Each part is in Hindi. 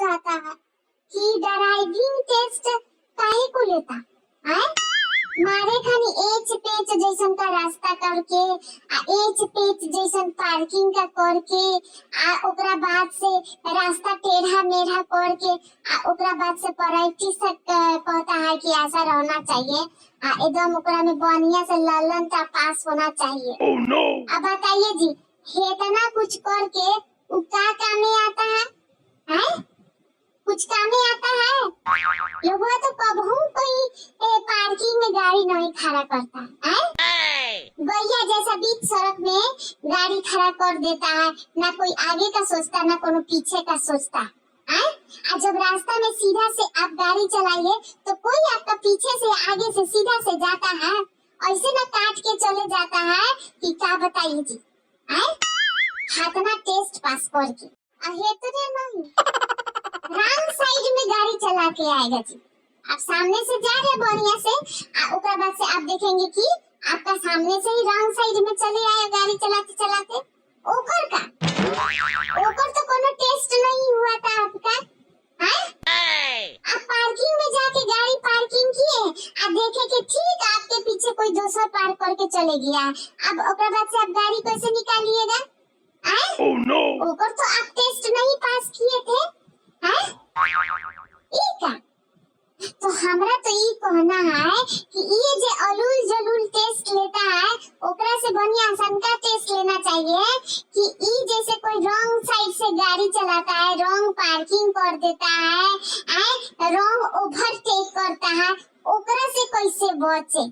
जाता है कि ड्राइविंग टेस्ट काहे को लेता है। मारे खानी एच पेच जैसन का रास्ता करके एच पेच जैसन पार्किंग का करके ओकरा बाद से रास्ता टेढ़ा मेढ़ा करके ओकरा बाद से प्रैक्टिस कहता है कि ऐसा रहना चाहिए एकदम ओकरा में बढ़िया से ललन का पास होना चाहिए। Oh no! अब बताइए जी, इतना कुछ करके वो क्या काम में आता है? कुछ काम में आता है? लोगों तो कबहू कोई पार्किंग में गाड़ी नहीं खड़ा करता है। गैया जैसा बीच सड़क में गाड़ी खड़ा कर देता है, ना कोई आगे का सोचता ना कोनो पीछे का सोचता है। जब रास्ता में सीधा से आप गाड़ी चलाइए तो कोई आपका पीछे से आगे से सीधा से जाता है, ऐसे ना काट के चले जाता है कि क्या बताइए जी। हाथना टेस्ट पास करके हेतरे नहीं रॉन्ग साइड में गाड़ी चला के आएगा जी। आप सामने से जा रहे बढ़िया से ओकरा बाद से आप देखेंगे कि आपका सामने से ही रॉन्ग साइड में चले आया गाड़ी चलाते चलाते। ओकर तो कोनो टेस्ट नहीं हुआ था आपका। आप पार्किंग में जाके गाड़ी पार्किंग किए आप देखे कि ठीक आपके पीछे कोई दूसरा पार करके चले गया, अब ओकरा बाद से आप गाड़ी कैसे निकालिएगा? Oh no! ओकर तो आप टेस्ट नहीं पास किए थे। तो हमरा तो ये कहना है कि ये जो अलूल जलूल टेस्ट लेता है ओकरा से बढ़िया आसान का टेस्ट लेना चाहिए कि ई जैसे कोई रॉन्ग साइड से गाड़ी चलाता है, रॉन्ग पार्किंग कर देता है, रॉन्ग ओवरटेक करता है, ओकरा से कैसे बचे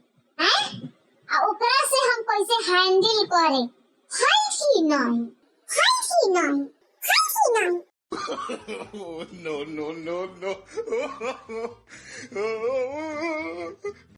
ओकरा से हम कैसे हैंडल करे? है कि नहीं? No, no, no, no.